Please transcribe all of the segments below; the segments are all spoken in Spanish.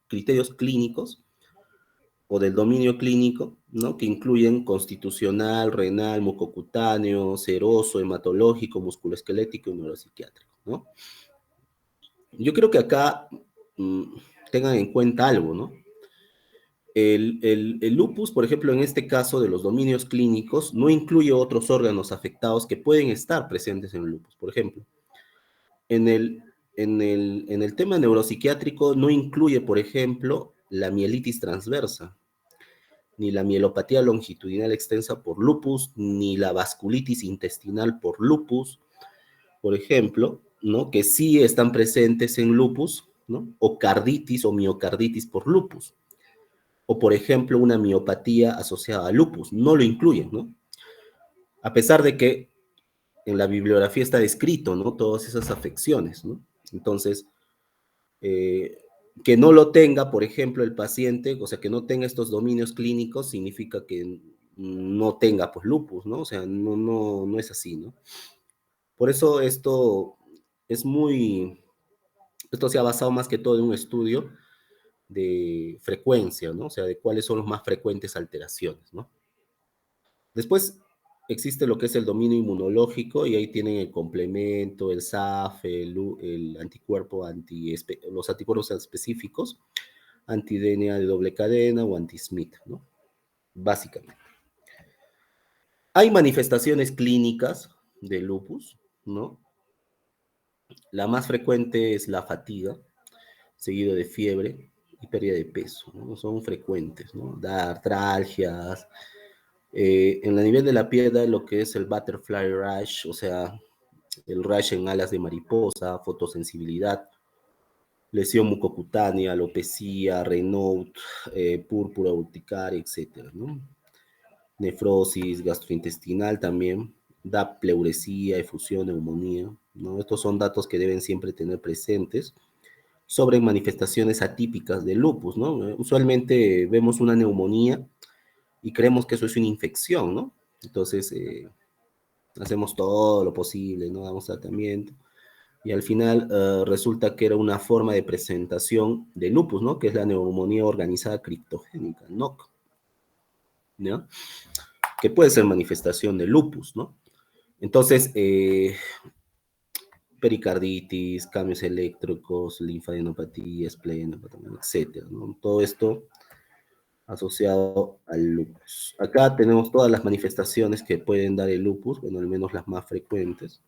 criterios clínicos o del dominio clínico, ¿no? Que incluyen constitucional, renal, mucocutáneo, seroso, hematológico, musculoesquelético y neuropsiquiátrico, ¿no? Yo creo que acá tengan en cuenta algo, ¿no? El lupus, por ejemplo, en este caso de los dominios clínicos, no incluye otros órganos afectados que pueden estar presentes en el lupus. Por ejemplo, en el tema neuropsiquiátrico no incluye, por ejemplo, la mielitis transversa, ni la mielopatía longitudinal extensa por lupus, ni la vasculitis intestinal por lupus, por ejemplo, ¿no? Que sí están presentes en lupus, ¿no? O carditis o miocarditis por lupus. O, por ejemplo, una miopatía asociada a lupus. No lo incluyen, ¿no? A pesar de que en la bibliografía está descrito, ¿no? Todas esas afecciones, ¿no? Entonces, que no lo tenga, por ejemplo, el paciente, o sea, que no tenga estos dominios clínicos, significa que no tenga, pues, lupus, ¿no? O sea, no es así, ¿no? Por eso esto se ha basado más que todo en un estudio de frecuencia, ¿no? O sea, de cuáles son las más frecuentes alteraciones, ¿no? Después existe lo que es el dominio inmunológico y ahí tienen el complemento, el SAF, el anticuerpo los anticuerpos específicos, anti-DNA de doble cadena o anti-Smith, ¿no? Básicamente. Hay manifestaciones clínicas de lupus, ¿no? La más frecuente es la fatiga, seguido de fiebre y pérdida de peso, ¿no? Son frecuentes, ¿no? Da artralgias. En la nivel de la piel da lo que es el butterfly rash, o sea, el rash en alas de mariposa, fotosensibilidad, lesión mucocutánea, alopecia, Raynaud, púrpura urticaria, etcétera, ¿no? Nefrosis gastrointestinal también, da pleuresía, efusión, neumonía, ¿no? Estos son datos que deben siempre tener presentes sobre manifestaciones atípicas del lupus, ¿no? Usualmente vemos una neumonía y creemos que eso es una infección, ¿no? Entonces, hacemos todo lo posible, ¿no? Damos tratamiento. Y al final resulta que era una forma de presentación de lupus, ¿no? Que es la neumonía organizada criptogénica, NOC, ¿no? Que puede ser manifestación de lupus, ¿no? Entonces, pericarditis, cambios eléctricos, linfadenopatía, esplenopatia, etcétera, ¿no? Todo esto asociado al lupus. Acá tenemos todas las manifestaciones que pueden dar el lupus, bueno, al menos las más frecuentes.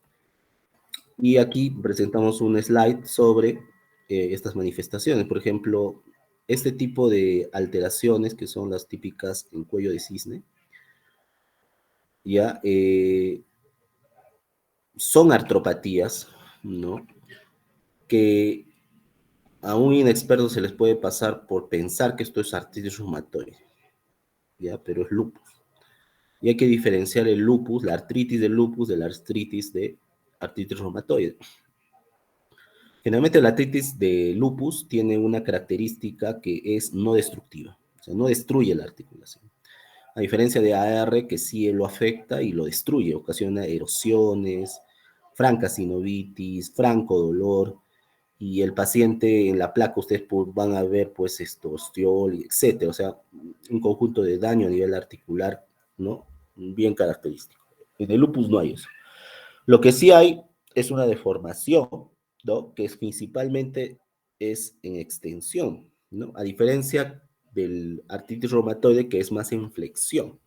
Y aquí presentamos un slide sobre estas manifestaciones. Por ejemplo, este tipo de alteraciones, que son las típicas en cuello de cisne, ya son artropatías, ¿no? Que a un inexperto se les puede pasar por pensar que esto es artritis reumatoide, ¿ya? Pero es lupus. Y hay que diferenciar el lupus, la artritis del lupus, de la artritis de artritis reumatoide. Generalmente la artritis de lupus tiene una característica que es no destructiva, o sea, no destruye la articulación. A diferencia de AR, que sí lo afecta y lo destruye, ocasiona erosiones, franca sinovitis, franco dolor, y el paciente en la placa ustedes van a ver pues ostiol, etcétera, o sea, un conjunto de daño a nivel articular, ¿no? Bien característico. En el lupus no hay eso. Lo que sí hay es una deformación, ¿no? Que principalmente es en extensión, ¿no? A diferencia del artritis reumatoide, que es más en flexión.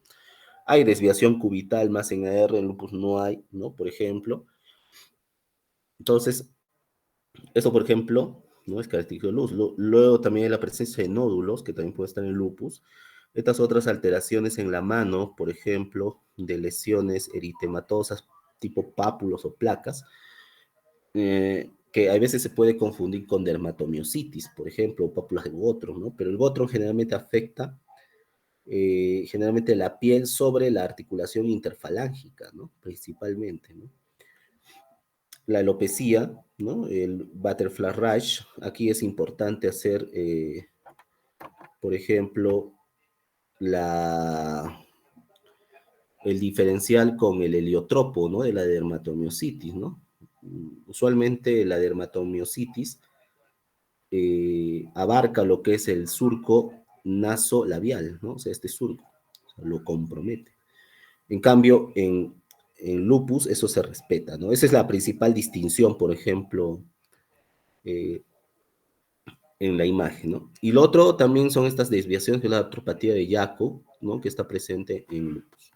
Hay desviación cubital más en AR, en lupus no hay, ¿no? Por ejemplo. Entonces, eso, por ejemplo, no es característico de lupus. Luego también hay la presencia de nódulos, que también puede estar en lupus. Estas otras alteraciones en la mano, por ejemplo, de lesiones eritematosas tipo pápulos o placas, que a veces se puede confundir con dermatomiositis, por ejemplo, o pápulas de Gottron, ¿no? Pero el Gottron generalmente afecta generalmente la piel sobre la articulación interfalángica, ¿no? Principalmente, ¿no? La alopecia, ¿no? El butterfly rash, aquí es importante hacer, por ejemplo, la, el diferencial con el heliotropo, ¿no? De la dermatomiositis, ¿no? Usualmente la dermatomiositis abarca lo que es el surco nasolabial, ¿no? O sea, este surco, o sea, lo compromete. En cambio, en lupus eso se respeta, ¿no? Esa es la principal distinción, por ejemplo, eh, en la imagen, ¿no? Y lo otro también son estas desviaciones de la artropatía de Jakob, ¿no? Que está presente en lupus.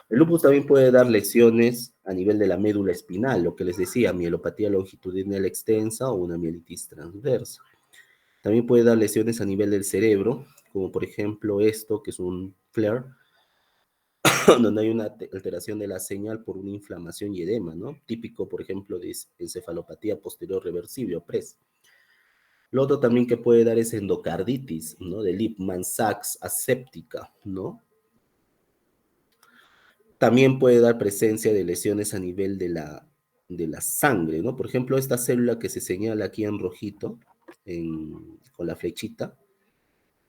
El lupus también puede dar lesiones a nivel de la médula espinal, lo que les decía, mielopatía longitudinal extensa o una mielitis transversa. También puede dar lesiones a nivel del cerebro, como por ejemplo esto, que es un flare, donde hay una alteración de la señal por una inflamación y edema, ¿no? Típico, por ejemplo, de encefalopatía posterior reversible o PRES. Lo otro también que puede dar es endocarditis, ¿no? De Lippmann-Sachs aséptica, ¿no? También puede dar presencia de lesiones a nivel de la sangre, ¿no? Por ejemplo, esta célula que se señala aquí en rojito, con la flechita,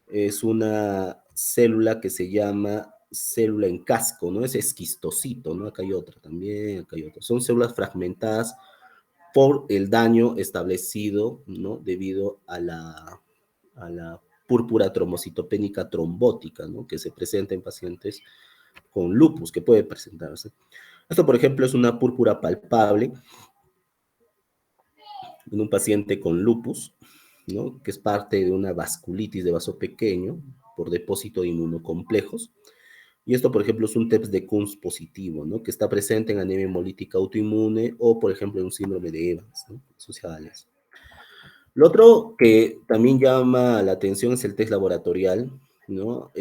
es una célula que se llama célula en casco, ¿no? Es esquistocito, ¿no? Acá hay otra también, acá hay otra. Son células fragmentadas por el daño establecido, ¿no? Debido a la púrpura trombocitopénica trombótica, ¿no? Que se presenta en pacientes con lupus, que puede presentarse. Esto, por ejemplo, es una púrpura palpable en un paciente con lupus, ¿no? Que es parte de una vasculitis de vaso pequeño por depósito de inmunocomplejos. Y esto, por ejemplo, es un TEPS de Kunz positivo, ¿no? Que está presente en anemia hemolítica autoinmune o, por ejemplo, en un síndrome de Evans, ¿no? Sociales. Lo otro que también llama la atención es el test laboratorial, ¿no?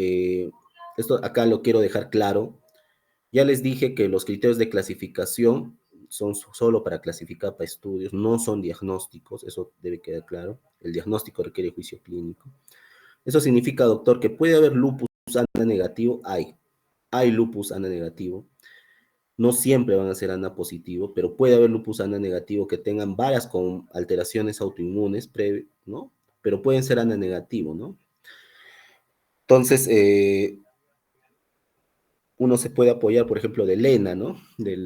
Esto acá lo quiero dejar claro. Ya les dije que los criterios de clasificación son solo para clasificar para estudios, no son diagnósticos, eso debe quedar claro. El diagnóstico requiere juicio clínico. Eso significa, doctor, que puede haber lupus ANA negativo, hay lupus ANA negativo. No siempre van a ser ANA positivo, pero puede haber lupus ANA negativo que tengan varias con alteraciones autoinmunes, ¿no? Pero pueden ser ANA negativo, ¿no? Entonces, uno se puede apoyar, por ejemplo, de LENA, ¿no? De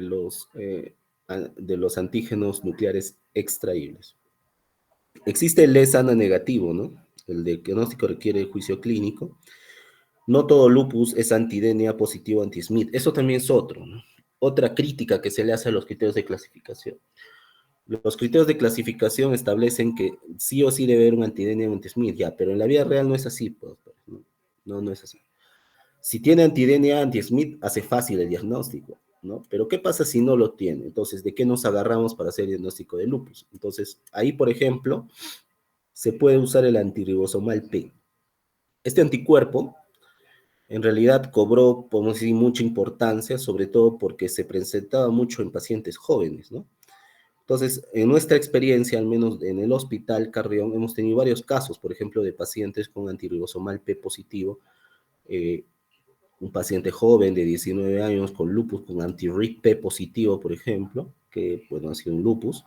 los antígenos nucleares extraíbles. Existe el LES-ANA negativo, ¿no? El diagnóstico requiere juicio clínico. No todo lupus es antidenia positivo anti-Smith. Eso también es otro, ¿no? Otra crítica que se le hace a los criterios de clasificación. Los criterios de clasificación establecen que sí o sí debe haber un antidenia anti-Smith, ya, pero en la vida real no es así, pues, no es así. Si tiene antidenia anti-Smith, hace fácil el diagnóstico, ¿no? Pero ¿qué pasa si no lo tiene? Entonces, ¿de qué nos agarramos para hacer el diagnóstico de lupus? Entonces, ahí, por ejemplo, se puede usar el antirribosomal P. Este anticuerpo, en realidad, cobró, podemos decir, mucha importancia, sobre todo porque se presentaba mucho en pacientes jóvenes, ¿no? Entonces, en nuestra experiencia, al menos en el Hospital Carrión, hemos tenido varios casos, por ejemplo, de pacientes con antirribosomal P positivo, un paciente joven de 19 años con lupus, con anti-RIP-P positivo, por ejemplo, que, bueno, ha sido un lupus,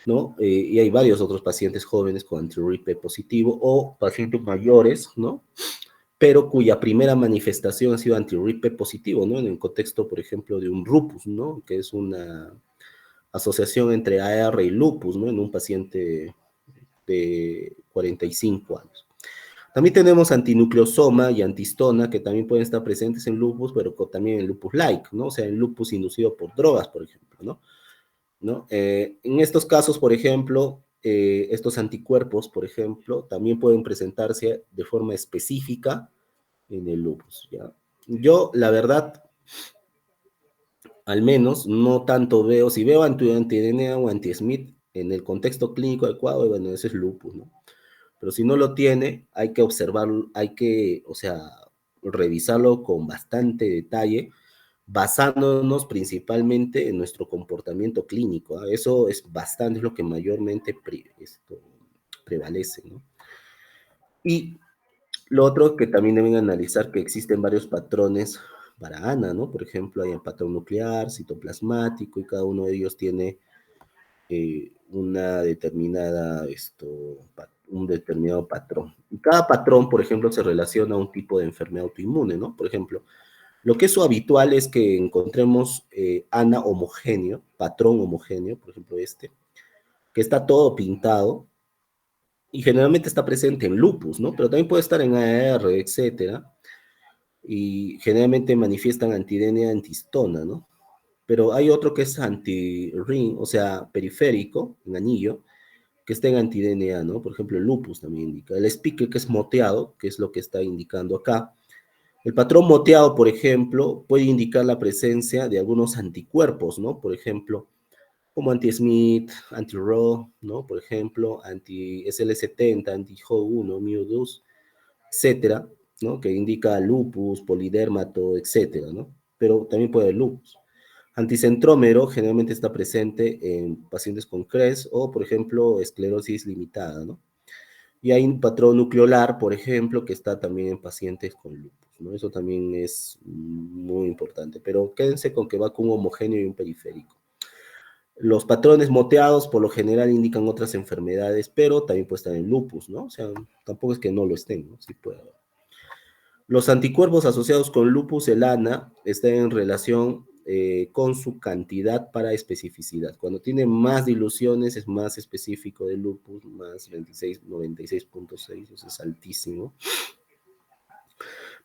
¿no? Y hay varios otros pacientes jóvenes con anti-RIP-P positivo o pacientes mayores, ¿no? Pero cuya primera manifestación ha sido anti-RIP-P positivo, ¿no? En el contexto, por ejemplo, de un lupus, ¿no? Que es una asociación entre AR y lupus, ¿no? En un paciente de 45 años. También tenemos antinucleosoma y antistona que también pueden estar presentes en lupus, pero también en lupus-like, ¿no? O sea, en lupus inducido por drogas, por ejemplo, ¿no? En estos casos, por ejemplo, estos anticuerpos, por ejemplo, también pueden presentarse de forma específica en el lupus, ¿ya? Yo, la verdad, al menos, no tanto veo, si veo anti-DNA o anti-Smith en el contexto clínico adecuado, bueno, ese es lupus, ¿no? Pero si no lo tiene, hay que observarlo, hay que, o sea, revisarlo con bastante detalle, basándonos principalmente en nuestro comportamiento clínico, ¿eh? Eso es bastante, es lo que mayormente prevalece, ¿no? Y lo otro que también deben analizar que existen varios patrones para ANA, ¿no? Por ejemplo, hay el patrón nuclear, citoplasmático, y cada uno de ellos tiene una determinada, un determinado patrón. Y cada patrón, por ejemplo, se relaciona a un tipo de enfermedad autoinmune, ¿no? Por ejemplo, lo que es habitual es que encontremos ANA homogéneo, patrón homogéneo, por ejemplo que está todo pintado, y generalmente está presente en lupus, ¿no? Pero también puede estar en AR, etcétera, y generalmente manifiestan antidenia antihistona, ¿no? Pero hay otro que es anti-ring, o sea, periférico, en anillo, que está en anti-DNA, ¿no? Por ejemplo, el lupus también indica. El speaker, que es moteado, que es lo que está indicando acá. El patrón moteado, por ejemplo, puede indicar la presencia de algunos anticuerpos, ¿no? Por ejemplo, como anti-Smith, anti-Ro, ¿no? Por ejemplo, anti-SL70, anti-HO1, MIO2, etcétera, ¿no? Que indica lupus, polidérmato, etcétera, ¿no? Pero también puede haber lupus. Anticentrómero generalmente está presente en pacientes con CRES o, por ejemplo, esclerosis limitada, ¿no? Y hay un patrón nucleolar, por ejemplo, que está también en pacientes con lupus, ¿no? Eso también es muy importante, pero quédense con que va con un homogéneo y un periférico. Los patrones moteados por lo general indican otras enfermedades, pero también puede estar en lupus, ¿no? O sea, tampoco es que no lo estén, ¿no? Sí puede haber. Los anticuerpos asociados con lupus elana están en relación con su cantidad para especificidad. Cuando tiene más diluciones es más específico de lupus, más 26, 96.6, eso es altísimo.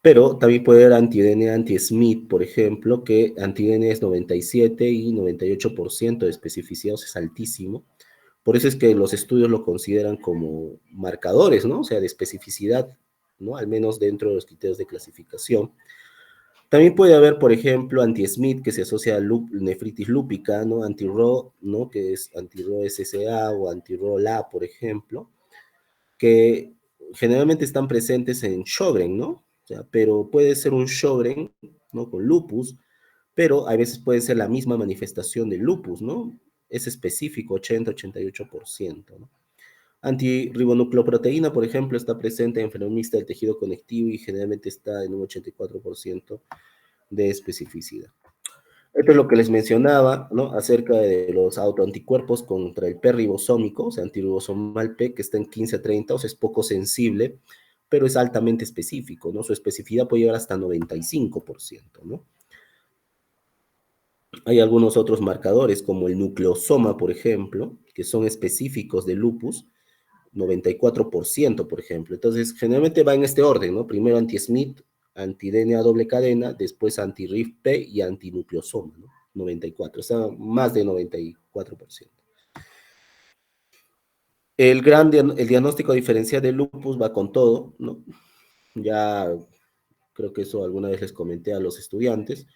Pero también puede haber anti-DNA, anti-Smith, por ejemplo, que anti-DNA es 97 y 98% de especificidad, o sea, es altísimo. Por eso es que los estudios lo consideran como marcadores, ¿no? O sea, de especificidad, ¿no? Al menos dentro de los criterios de clasificación. También puede haber, por ejemplo, anti-Smith, que se asocia a nefritis lúpica, ¿no? Anti-Ro, ¿no? Que es anti-Ro SSA o anti-Ro LA, por ejemplo, que generalmente están presentes en Sjögren, ¿no? O sea, pero puede ser un Sjögren, ¿no? Con lupus, pero a veces puede ser la misma manifestación del lupus, ¿no? Es específico, 80-88%, ¿no? Antirribonucleoproteína, por ejemplo, está presente en fenómeno mixta del tejido conectivo y generalmente está en un 84% de especificidad. Esto es lo que les mencionaba, ¿no? Acerca de los autoanticuerpos contra el P ribosómico, o sea, antirribosomal P, que está en 15 a 30, o sea, es poco sensible, pero es altamente específico, ¿no? Su especificidad puede llegar hasta 95%, ¿no? Hay algunos otros marcadores, como el nucleosoma, por ejemplo, que son específicos de lupus, 94%, por ejemplo. Entonces, generalmente va en este orden, ¿no? Primero anti-Smith, anti-DNA doble cadena, después anti-RIF-P y antinucleosoma, ¿no? 94, o sea, más de 94%. El diagnóstico diferencial de lupus va con todo, ¿no? Ya creo que eso alguna vez les comenté a los estudiantes.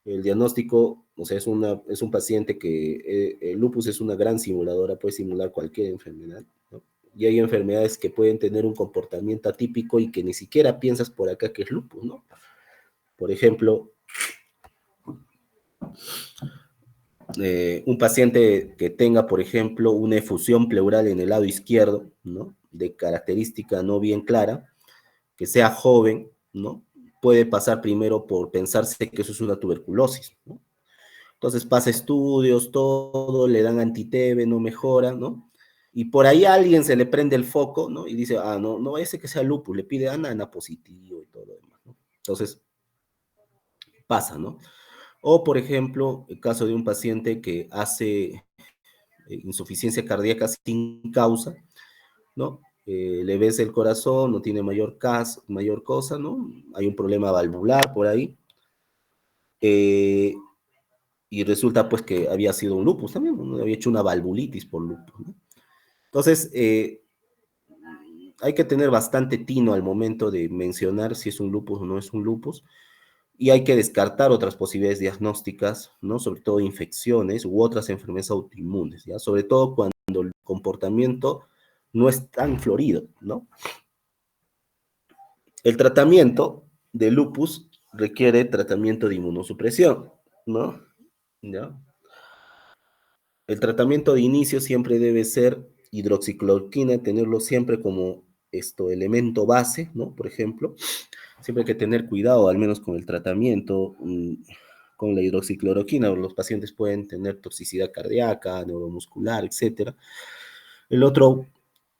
El diagnóstico, o sea, es un paciente que el lupus es una gran simuladora, puede simular cualquier enfermedad, ¿no? Y hay enfermedades que pueden tener un comportamiento atípico y que ni siquiera piensas por acá que es lupus, ¿no? Por ejemplo, un paciente que tenga, por ejemplo, una efusión pleural en el lado izquierdo, ¿no? De característica no bien clara, que sea joven, ¿no? Puede pasar primero por pensarse que eso es una tuberculosis, ¿no? Entonces pasa estudios, todo, le dan anti-TB, no mejora, ¿no? Y por ahí a alguien se le prende el foco, ¿no? Y dice, ah, no, no ese que sea lupus, le pide ANA positivo y todo lo demás, ¿no? Entonces pasa, ¿no? O, por ejemplo, el caso de un paciente que hace insuficiencia cardíaca sin causa, ¿no? Le ves el corazón, no tiene mayor cosa, ¿no? Hay un problema valvular por ahí. Eh, y resulta pues que había sido un lupus también, ¿no? Había hecho una valvulitis por lupus, ¿no? Entonces, hay que tener bastante tino al momento de mencionar si es un lupus o no es un lupus, y hay que descartar otras posibilidades diagnósticas, ¿no? Sobre todo infecciones u otras enfermedades autoinmunes, ¿ya? Sobre todo cuando el comportamiento no es tan florido, ¿no? El tratamiento de lupus requiere tratamiento de inmunosupresión, ¿no? ¿Ya? El tratamiento de inicio siempre debe ser hidroxicloroquina, tenerlo siempre como elemento base, ¿no? Por ejemplo, siempre hay que tener cuidado, al menos con el tratamiento, con la hidroxicloroquina. Los pacientes pueden tener toxicidad cardíaca, neuromuscular, etcétera. El otro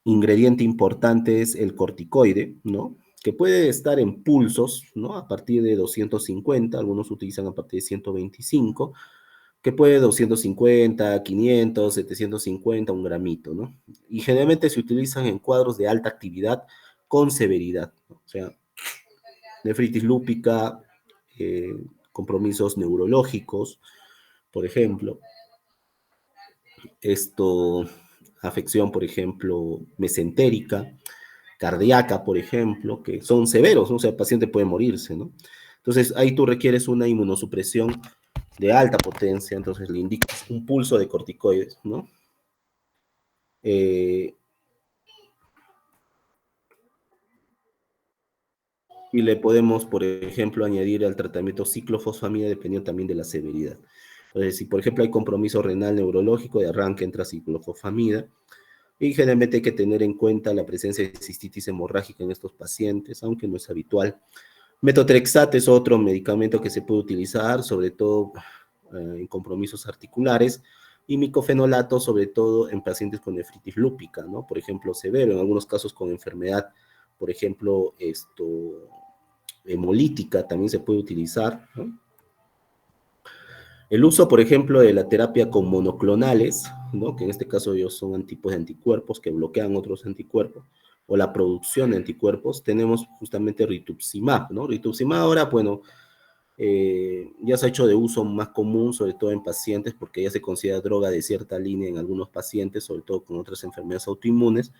ingrediente importante es el corticoide, ¿no? Que puede estar en pulsos, ¿no? A partir de 250, algunos utilizan a partir de 125, que puede 250, 500, 750, un gramito, ¿no? Y generalmente se utilizan en cuadros de alta actividad con severidad, ¿no? O sea, nefritis lúpica, eh, compromisos neurológicos, por ejemplo, esto, afección, por ejemplo, mesentérica, cardíaca, por ejemplo, que son severos, ¿no? O sea, el paciente puede morirse, ¿no? Entonces, ahí tú requieres una inmunosupresión de alta potencia, entonces le indicas un pulso de corticoides, ¿no? Eh, y le podemos, por ejemplo, añadir al tratamiento ciclofosfamida dependiendo también de la severidad. Entonces, si por ejemplo hay compromiso renal neurológico, de arranque entra ciclofosfamida, y generalmente hay que tener en cuenta la presencia de cistitis hemorrágica en estos pacientes, aunque no es habitual. Metotrexate es otro medicamento que se puede utilizar, sobre todo en compromisos articulares, y micofenolato, sobre todo en pacientes con nefritis lúpica, ¿no? Por ejemplo, severo, en algunos casos con enfermedad, por ejemplo, hemolítica también se puede utilizar, ¿no? El uso, por ejemplo, de la terapia con monoclonales, ¿no? Que en este caso ellos son tipos de anticuerpos que bloquean otros anticuerpos, o la producción de anticuerpos, tenemos justamente rituximab, ¿no? Rituximab ahora, bueno, ya se ha hecho de uso más común, sobre todo en pacientes, porque ya se considera droga de cierta línea en algunos pacientes, sobre todo con otras enfermedades autoinmunes,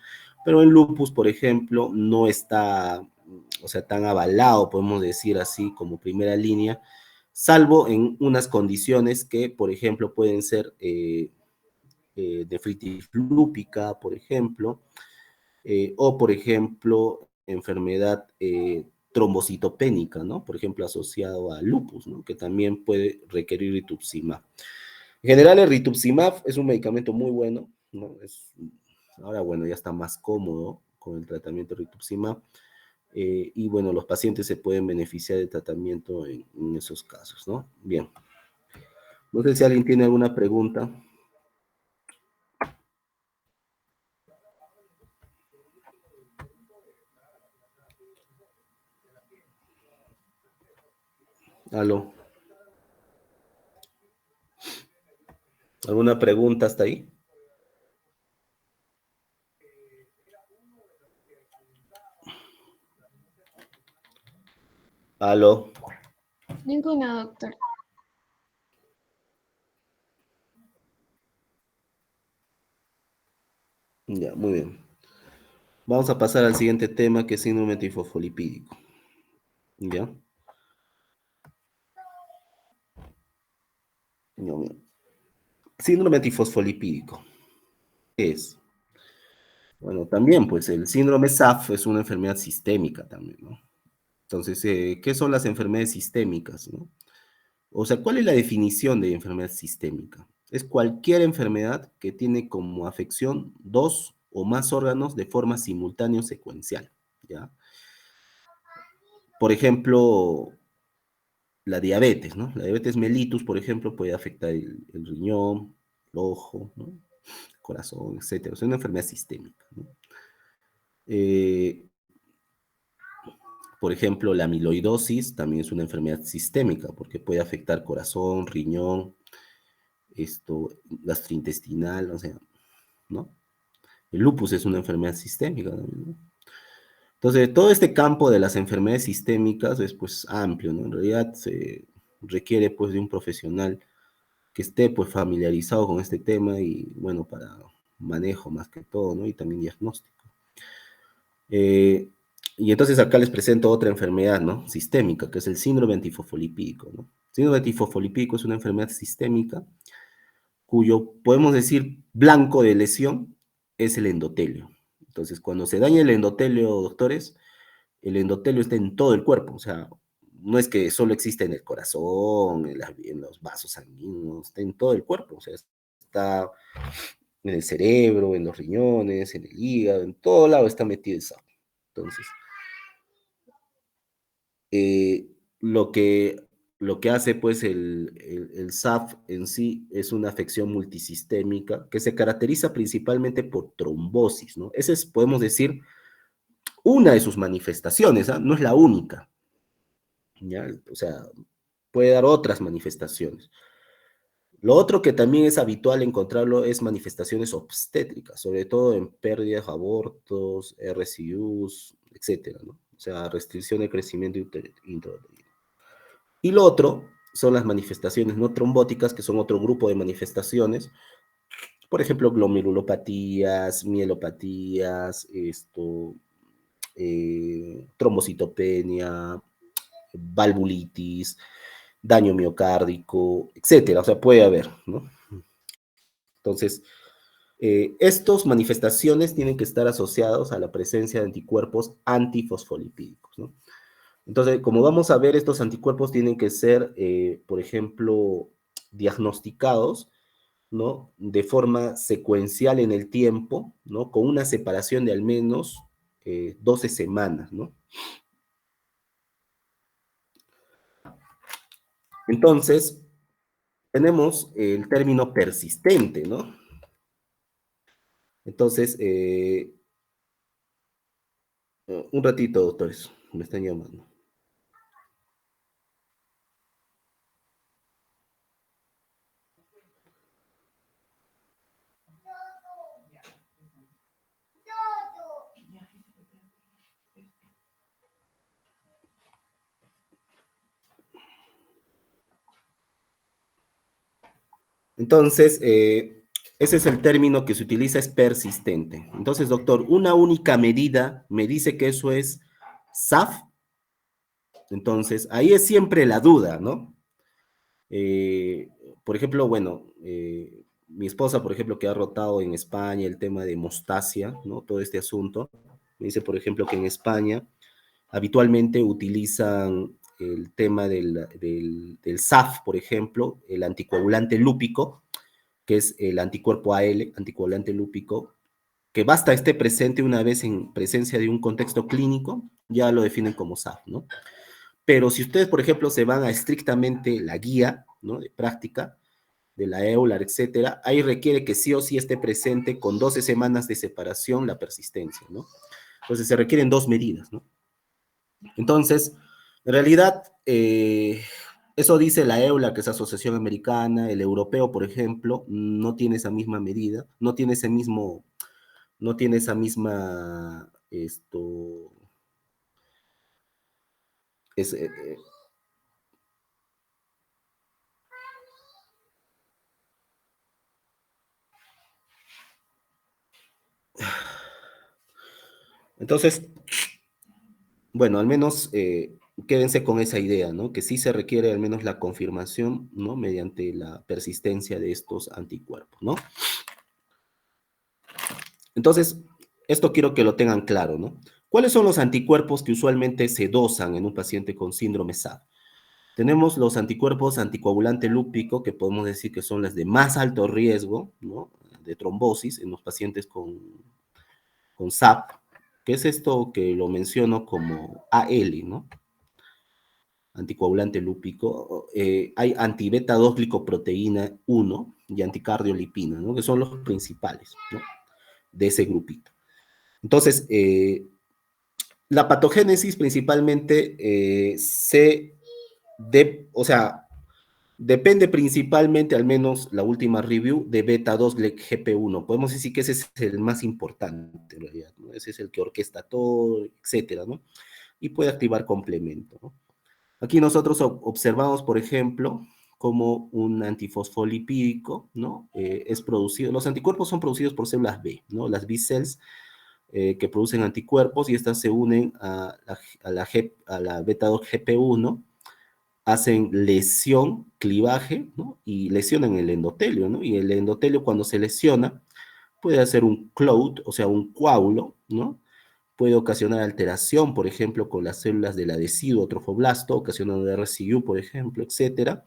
pero en lupus, por ejemplo, no está, o sea, tan avalado, podemos decir así, como primera línea, salvo en unas condiciones que, por ejemplo, pueden ser nefritis lúpica, por ejemplo, o, por ejemplo, enfermedad trombocitopénica, ¿no? Por ejemplo, asociado a lupus, ¿no? Que también puede requerir rituximab. En general, el rituximab es un medicamento muy bueno, ¿no? Ahora, bueno, ya está más cómodo con el tratamiento de rituximab. Y bueno, los pacientes se pueden beneficiar del tratamiento en esos casos, ¿no? Bien. No sé si alguien tiene alguna pregunta. Aló. ¿Alguna pregunta hasta ahí? Aló. Ninguna, doctor. Ya, muy bien. Vamos a pasar al siguiente tema, que es síndrome tifosfolipídico. ¿Ya? Ya, mira. Síndrome tifosfolipídico. ¿Qué es? Bueno, también, pues el síndrome SAF es una enfermedad sistémica también, ¿no? Entonces, ¿qué son las enfermedades sistémicas, no? O sea, ¿cuál es la definición de enfermedad sistémica? Es cualquier enfermedad que tiene como afección dos o más órganos de forma simultánea o secuencial, ¿ya? Por ejemplo, la diabetes, ¿no? La diabetes mellitus, por ejemplo, puede afectar el riñón, el ojo, ¿no? El corazón, etcétera. Es una enfermedad sistémica, ¿no? Eh, por ejemplo, la amiloidosis también es una enfermedad sistémica porque puede afectar corazón, riñón, gastrointestinal, o sea, ¿no? El lupus es una enfermedad sistémica también, ¿no? Entonces, todo este campo de las enfermedades sistémicas es pues amplio, ¿no? En realidad se requiere pues de un profesional que esté pues familiarizado con este tema y bueno, para manejo más que todo, ¿no? Y también diagnóstico. Eh, y entonces acá les presento otra enfermedad, ¿no? Sistémica, que es el síndrome antifosfolipídico, ¿no? Síndrome antifosfolipídico es una enfermedad sistémica cuyo, podemos decir, blanco de lesión es el endotelio. Entonces, cuando se daña el endotelio, doctores, el endotelio está en todo el cuerpo, o sea, no es que solo existe en el corazón, en los vasos sanguíneos, está en todo el cuerpo, o sea, está en el cerebro, en los riñones, en el hígado, en todo lado está metido el sapo. Entonces, eh, lo que, lo que hace pues el SAF en sí es una afección multisistémica que se caracteriza principalmente por trombosis, ¿no? Esa es, podemos decir, una de sus manifestaciones, ¿ah? No es la única, ¿ya? O sea, puede dar otras manifestaciones. Lo otro que también es habitual encontrarlo es manifestaciones obstétricas, sobre todo en pérdidas, abortos, RCUs, etcétera, ¿no? O sea, restricción de crecimiento intrauterino. Y lo otro son las manifestaciones no trombóticas, que son otro grupo de manifestaciones, por ejemplo, glomerulopatías, mielopatías, trombocitopenia, valvulitis, daño miocárdico, etcétera. O sea, puede haber, ¿no? Entonces, estas manifestaciones tienen que estar asociados a la presencia de anticuerpos antifosfolipídicos, ¿no? Entonces, como vamos a ver, estos anticuerpos tienen que ser, por ejemplo, diagnosticados, ¿no? De forma secuencial en el tiempo, ¿no? Con una separación de al menos 12 semanas, ¿no? Entonces, tenemos el término persistente, ¿no? Entonces, un ratito, doctores, me están llamando. Entonces, ese es el término que se utiliza, es persistente. Entonces, doctor, una única medida me dice que eso es SAF. Entonces, ahí es siempre la duda, ¿no? Eh, por ejemplo, bueno, mi esposa, por ejemplo, que ha rotado en España el tema de mostasia, ¿no? Todo este asunto, me dice, por ejemplo, que en España habitualmente utilizan el tema del SAF, por ejemplo, el anticoagulante lúpico, que es el anticuerpo AL, anticoagulante lúpico, que basta esté presente una vez en presencia de un contexto clínico, ya lo definen como SAF, ¿no? Pero si ustedes, por ejemplo, se van a estrictamente la guía, ¿no? De práctica, de la EULAR, etcétera, ahí requiere que sí o sí esté presente con 12 semanas de separación la persistencia, ¿no? Entonces se requieren dos medidas, ¿no? Entonces, en realidad, eso dice la EULA, que es Asociación Americana, el europeo, por ejemplo, no tiene esa misma medida, no tiene ese mismo, no tiene esa misma, es, entonces, bueno, al menos quédense con esa idea, ¿no? Que sí se requiere al menos la confirmación, ¿no? Mediante la persistencia de estos anticuerpos, ¿no? Entonces, esto quiero que lo tengan claro, ¿no? ¿Cuáles son los anticuerpos que usualmente se dosan en un paciente con síndrome SAD? Tenemos los anticuerpos anticoagulante lúpico, que podemos decir que son las de más alto riesgo, ¿no? De trombosis en los pacientes con SAP, que es esto que lo menciono como AL, ¿no? Anticoagulante lúpico. Hay antibeta 2 glicoproteína 1 y anticardiolipina, ¿no? Que son los principales, ¿no? De ese grupito. Entonces, la patogénesis principalmente o sea, depende principalmente, al menos la última review, de beta 2 GP1. Podemos decir que ese es el más importante, en realidad, ¿no? Ese es el que orquesta todo, etcétera, ¿no? Y puede activar complemento, ¿no? Aquí nosotros observamos, por ejemplo, como un antifosfolipídico, ¿no? Es producido, los anticuerpos son producidos por células B, ¿no? Las B cells que producen anticuerpos y estas se unen a la beta 2 GP1, hacen lesión, clivaje, ¿no? Y lesionan el endotelio, ¿no? Y el endotelio cuando se lesiona puede hacer un cloud, o sea, un coágulo, ¿no? Puede ocasionar alteración, por ejemplo, con las células del adhesivo trofoblasto, ocasionando RCU, por ejemplo, etcétera.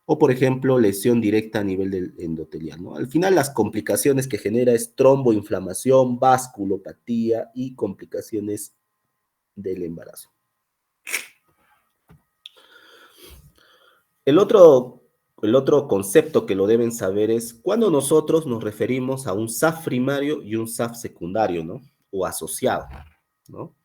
O, por ejemplo, lesión directa a nivel del endotelial, ¿no? Al final, las complicaciones que genera es tromboinflamación, vasculopatía y complicaciones del embarazo. El otro concepto que lo deben saber es cuando nosotros nos referimos a un SAF primario y un SAF secundario, ¿no? O asociado, ¿no?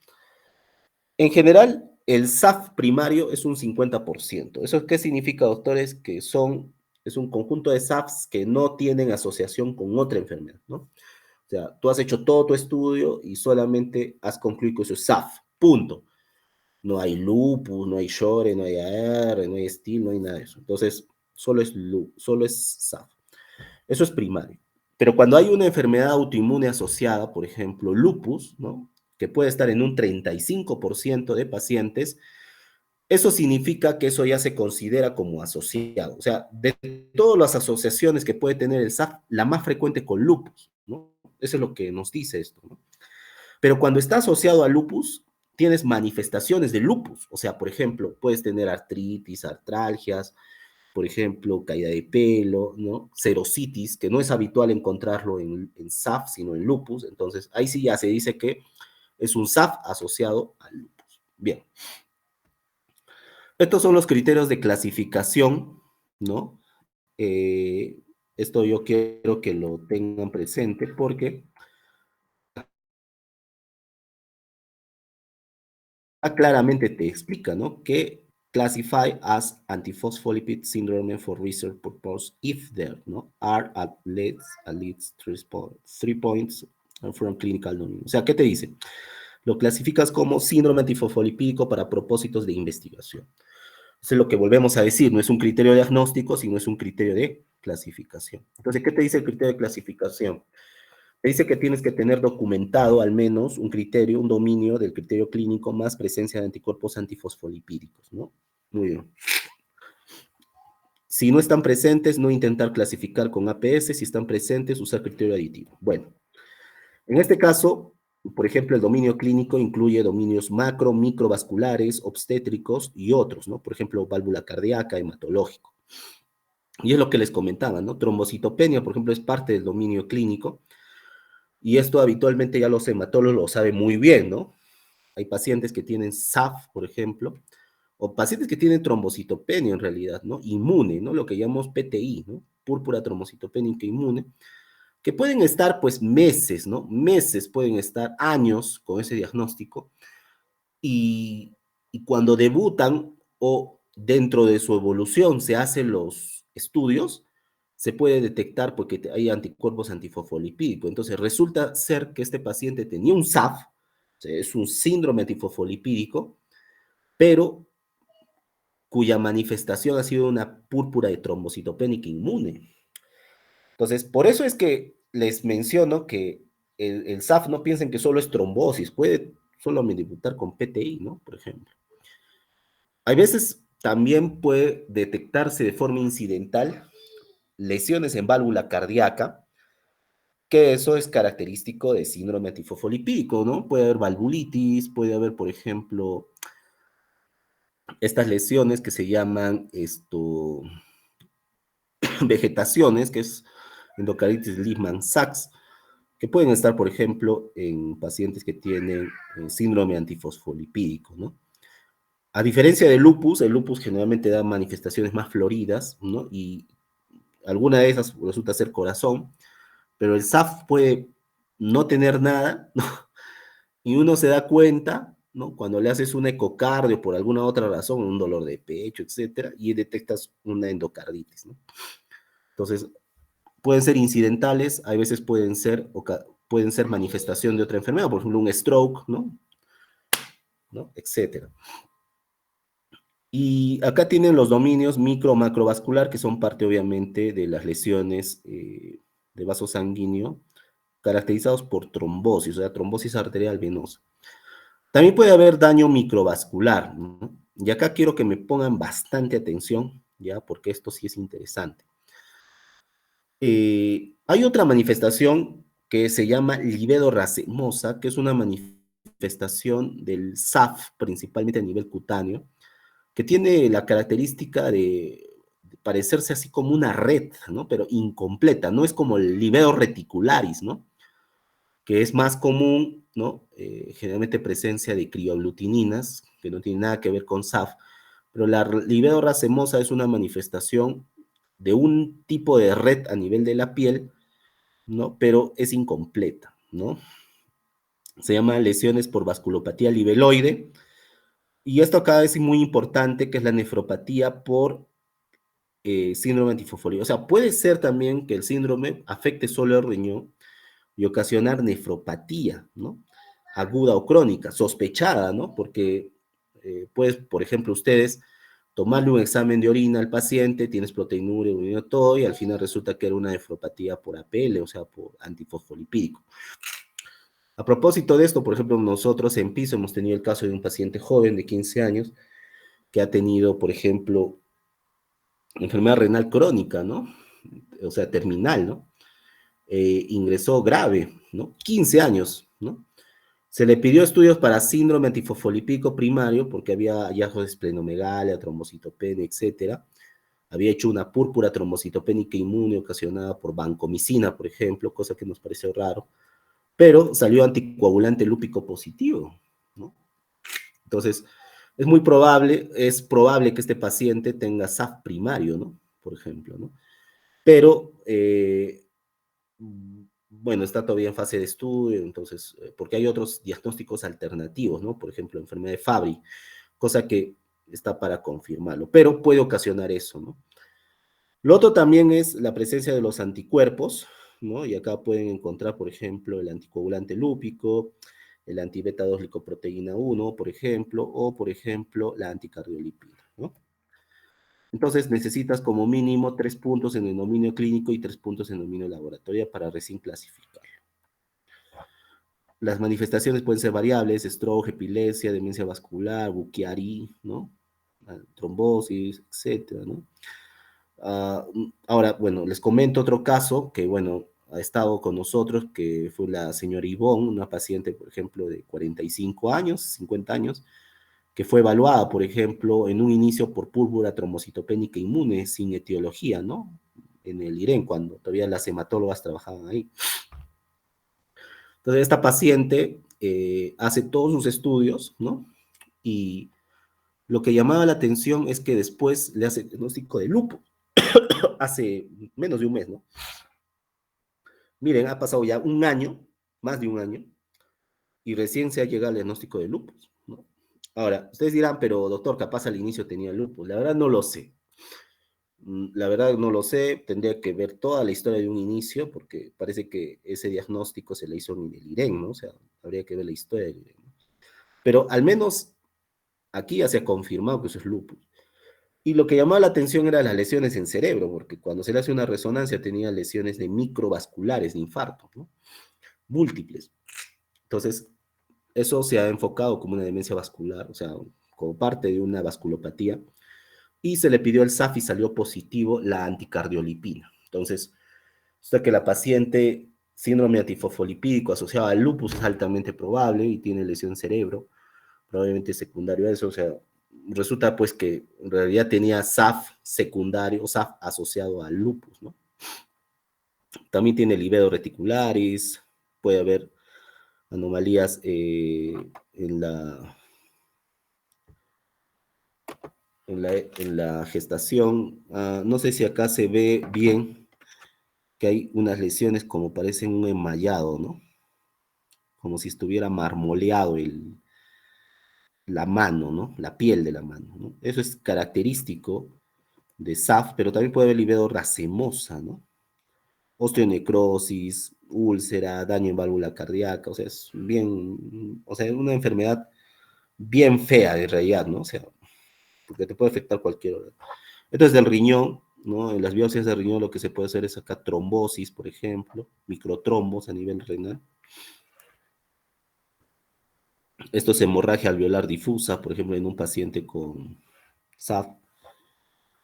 En general, el SAF primario es un 50%. ¿Eso qué significa, doctores? Que son Es un conjunto de SAFs que no tienen asociación con otra enfermedad, ¿no? O sea, tú has hecho todo tu estudio y solamente has concluido que eso es SAF, punto. No hay lupus, no hay Shore, no hay AR, no hay STIL, no hay nada de eso. Entonces, solo es SAF. Eso es primario. Pero cuando hay una enfermedad autoinmune asociada, por ejemplo, lupus, ¿no? Que puede estar en un 35% de pacientes, eso significa que eso ya se considera como asociado. O sea, de todas las asociaciones que puede tener el SAF, la más frecuente con lupus, ¿no? Eso es lo que nos dice esto, ¿no? Pero cuando está asociado a lupus, tienes manifestaciones de lupus. O sea, por ejemplo, puedes tener artritis, artralgias, por ejemplo, caída de pelo, ¿no? Serositis, que no es habitual encontrarlo en SAF, sino en lupus. Entonces, ahí sí ya se dice que es un SAF asociado al lupus. Bien. Estos son los criterios de clasificación, ¿no? Esto yo quiero que lo tengan presente porque claramente te explica, ¿no? Que classify as antiphospholipid syndrome for research purpose if there, ¿no? Are at least 3 points from clinical domain. O sea, ¿qué te dice? Lo clasificas como síndrome antifosfolipídico para propósitos de investigación. Eso es lo que volvemos a decir, no es un criterio diagnóstico, sino es un criterio de clasificación. Entonces, ¿qué te dice el criterio de clasificación? Te dice que tienes que tener documentado al menos un criterio, un dominio del criterio clínico más presencia de anticuerpos antifosfolipídicos, ¿no? Muy bien. Si no están presentes, no intentar clasificar con APS, si están presentes, usar criterio aditivo. Bueno, en este caso, por ejemplo, el dominio clínico incluye dominios macro, microvasculares, obstétricos y otros, ¿no? Por ejemplo, válvula cardíaca, hematológico. Y es lo que les comentaba, ¿no? Trombocitopenia, por ejemplo, es parte del dominio clínico. Y esto habitualmente ya los hematólogos lo saben muy bien, ¿no? Hay pacientes que tienen SAF, por ejemplo, o pacientes que tienen trombocitopenia en realidad, ¿no? Inmune, ¿no? Lo que llamamos PTI, ¿no? Púrpura trombocitopénica inmune, que pueden estar pues meses, ¿no? Meses, pueden estar años con ese diagnóstico y, y cuando debutan o dentro de su evolución se hacen los estudios, se puede detectar porque hay anticuerpos antifosfolipídicos. Entonces resulta ser que este paciente tenía un SAF, o sea, es un síndrome antifosfolipídico, pero cuya manifestación ha sido una púrpura de trombocitopénica inmune. Entonces, por eso es que les menciono que el SAF no piensen que solo es trombosis, puede solamente debutar con PTI, ¿no? Por ejemplo. Hay veces también puede detectarse de forma incidental lesiones en válvula cardíaca, que eso es característico de síndrome antifosfolipídico, ¿no? Puede haber valvulitis, puede haber, por ejemplo, estas lesiones que se llaman vegetaciones, que es endocarditis Lehmann-Sachs, que pueden estar, por ejemplo, en pacientes que tienen síndrome antifosfolipídico, ¿no? A diferencia del lupus, el lupus generalmente da manifestaciones más floridas, ¿no? Y alguna de esas resulta ser corazón, pero el SAF puede no tener nada, ¿no? Y uno se da cuenta, ¿no? Cuando le haces un ecocardio por alguna otra razón, un dolor de pecho, etcétera, y detectas una endocarditis, ¿no? Entonces, pueden ser incidentales, a veces pueden ser manifestación de otra enfermedad, por ejemplo, un stroke, ¿no? Etcétera. Y acá tienen los dominios micro-macrovascular, que son parte obviamente de las lesiones de vaso sanguíneo, caracterizados por trombosis, o sea, trombosis arterial venosa. También puede haber daño microvascular, ¿no? Y acá quiero que me pongan bastante atención, ¿ya? Porque esto sí es interesante. Hay otra manifestación que se llama livedo racemosa, que es una manifestación del SAF, principalmente a nivel cutáneo, que tiene la característica de parecerse así como una red, ¿no? Pero incompleta, no es como el livedo reticularis, ¿no? Que es más común, ¿no? Generalmente presencia de crioaglutininas, que no tiene nada que ver con SAF, pero la livedo racemosa es una manifestación de un tipo de red a nivel de la piel, ¿no? Pero es incompleta, ¿no? Se llama lesiones por vasculopatía libeloide, y esto acá es muy importante, que es la nefropatía por síndrome antifosfolípico. O sea, puede ser también que el síndrome afecte solo el riñón y ocasionar nefropatía, ¿no? Aguda o crónica, sospechada, ¿no? Porque, pues, por ejemplo, ustedes tomarle un examen de orina al paciente, tienes proteinuria, urinio, todo, y al final resulta que era una nefropatía por APL, o sea, por antifosfolipídico. A propósito de esto, por ejemplo, nosotros en piso hemos tenido el caso de un paciente joven de 15 años que ha tenido, por ejemplo, enfermedad renal crónica, ¿no? O sea, terminal, ¿no? Ingresó grave, ¿no? 15 años, ¿no? Se le pidió estudios para síndrome antifosfolipídico primario porque había hallazgos de esplenomegalia, trombocitopenia, etcétera. Había hecho una púrpura trombocitopénica inmune ocasionada por vancomicina, por ejemplo, cosa que nos pareció raro, pero salió anticoagulante lúpico positivo, ¿no? Entonces, es probable que este paciente tenga SAF primario, ¿no? Por ejemplo, ¿no? Pero, bueno, está todavía en fase de estudio, entonces, porque hay otros diagnósticos alternativos, ¿no? Por ejemplo, enfermedad de Fabry, cosa que está para confirmarlo, pero puede ocasionar eso, ¿no? Lo otro también es la presencia de los anticuerpos, ¿no? Y acá pueden encontrar, por ejemplo, el anticoagulante lúpico, el antibeta 2 licoproteína 1, por ejemplo, o por ejemplo, la anticardiolipina, ¿no? Entonces necesitas como mínimo 3 puntos en el dominio clínico y 3 puntos en el dominio laboratorio para recién clasificar. Las manifestaciones pueden ser variables: stroke, epilepsia, demencia vascular, Buchiari, ¿no? Trombosis, etcétera, ¿no? Ahora, bueno, les comento otro caso que, bueno, ha estado con nosotros, que fue la señora Ivonne, una paciente, por ejemplo, de 45 años, 50 años, que fue evaluada, por ejemplo, en un inicio por púrpura trombocitopénica inmune, sin etiología, ¿no? En el IREN, cuando todavía las hematólogas trabajaban ahí. Entonces, esta paciente hace todos sus estudios, ¿no? Y lo que llamaba la atención es que después le hace diagnóstico de lupus, hace menos de un mes, ¿no? Miren, ha pasado ya un año, más de un año, y recién se ha llegado al diagnóstico de lupus, ¿no? Ahora, ustedes dirán, pero doctor, capaz al inicio tenía lupus. La verdad no lo sé. La verdad no lo sé, tendría que ver toda la historia de un inicio, porque parece que ese diagnóstico se le hizo en el IREN, ¿no? O sea, habría que ver la historia del IREN, ¿no? Pero al menos aquí ya se ha confirmado que eso es lupus. Y lo que llamaba la atención eran las lesiones en cerebro, porque cuando se le hace una resonancia tenía lesiones de microvasculares, de infarto, ¿no? Múltiples. Entonces, eso se ha enfocado como una demencia vascular, o sea, como parte de una vasculopatía, y se le pidió el SAF y salió positivo la anticardiolipina. Entonces, o que la paciente síndrome antifosfolipídico asociado al lupus es altamente probable y tiene lesión en cerebro, probablemente secundario a eso, o sea, resulta pues que en realidad tenía SAF secundario, SAF asociado al lupus, ¿no? También tiene livedo reticularis, puede haber anomalías en la gestación. No sé si acá se ve bien que hay unas lesiones como parecen un enmayado, ¿no? Como si estuviera marmoleado la mano, ¿no? La piel de la mano, ¿no? Eso es característico de SAF, pero también puede haber livedo racemosa, ¿no? Osteonecrosis, úlcera, daño en válvula cardíaca, o sea, es bien, o sea, es una enfermedad bien fea en realidad, ¿no? O sea, porque te puede afectar cualquier órgano. Entonces, del riñón, ¿no? En las biopsias de riñón lo que se puede hacer es sacar trombosis, por ejemplo, microtrombos a nivel renal. Esto es hemorragia alveolar difusa, por ejemplo, en un paciente con SAF.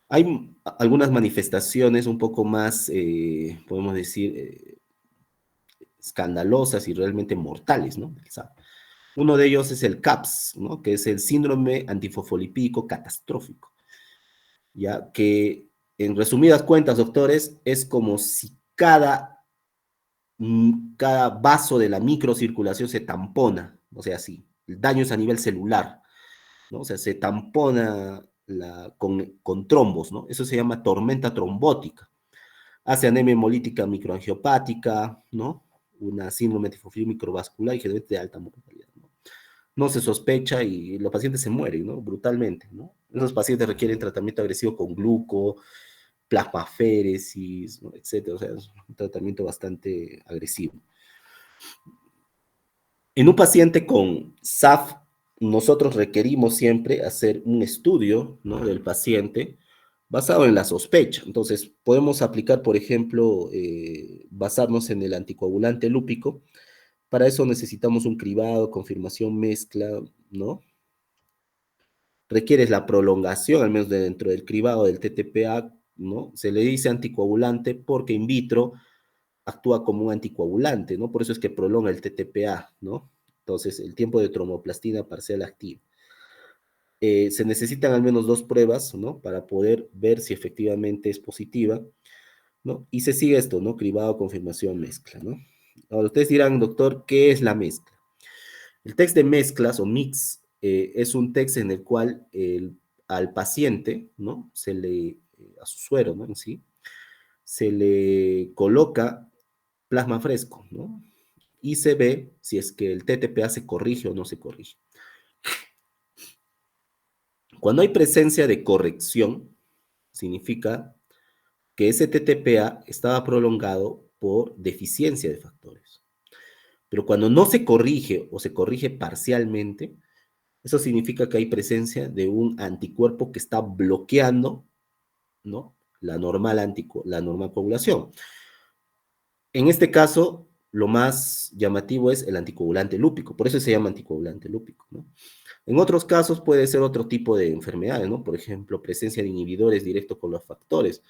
Hay algunas manifestaciones un poco más, podemos decir, escandalosas y realmente mortales, ¿no? Uno de ellos es el CAPS, ¿no? Que es el síndrome antifosfolipídico catastrófico, ya que en resumidas cuentas, doctores, es como si cada vaso de la microcirculación se tampona, o sea, sí, el daño es a nivel celular, ¿no? O sea, se tampona con trombos, ¿no? Eso se llama tormenta trombótica. Hace anemia hemolítica microangiopática, ¿no? Una síndrome tifofil microvascular y generalmente de alta mortalidad, ¿no? No se sospecha y los pacientes se mueren, ¿no? Brutalmente, ¿no? Esos pacientes requieren tratamiento agresivo con gluco, plasmaféresis, ¿no? Etcétera. O sea, es un tratamiento bastante agresivo. En un paciente con SAF, nosotros requerimos siempre hacer un estudio, ¿no?, del paciente basado en la sospecha. Entonces, podemos aplicar, por ejemplo, basarnos en el anticoagulante lúpico. Para eso necesitamos un cribado, confirmación, mezcla, ¿no? Requieres la prolongación, al menos dentro del cribado del TTPA, ¿no? Se le dice anticoagulante porque in vitro actúa como un anticoagulante, ¿no? Por eso es que prolonga el TTPA, ¿no? Entonces, el tiempo de tromboplastina parcial activa. Se necesitan al menos 2 pruebas, ¿no? Para poder ver si efectivamente es positiva, ¿no? Y se sigue esto, ¿no? Cribado, confirmación, mezcla, ¿no? Ahora, ustedes dirán, doctor, ¿qué es la mezcla? El test de mezclas o mix es un test en el cual al paciente, ¿no? A su suero, ¿no? En sí, se le coloca plasma fresco, ¿no? Y se ve si es que el TTPA se corrige o no se corrige. Cuando hay presencia de corrección, significa que ese TTPA estaba prolongado por deficiencia de factores. Pero cuando no se corrige o se corrige parcialmente, eso significa que hay presencia de un anticuerpo que está bloqueando, ¿no?, la normal coagulación. En este caso, lo más llamativo es el anticoagulante lúpico, por eso se llama anticoagulante lúpico, ¿no? En otros casos puede ser otro tipo de enfermedades, ¿no? Por ejemplo, presencia de inhibidores directos con los factores,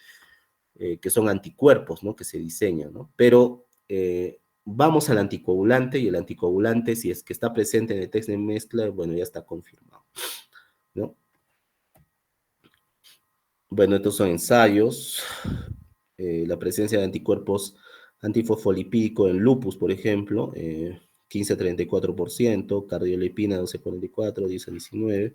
que son anticuerpos, ¿no?, que se diseñan, ¿no? Pero vamos al anticoagulante, y el anticoagulante, si es que está presente en el test de mezcla, bueno, ya está confirmado, ¿no? Bueno, estos son ensayos. La presencia de anticuerpos antifosfolipídico en lupus, por ejemplo, 15-34%, cardiolipina 12-44, 10-19.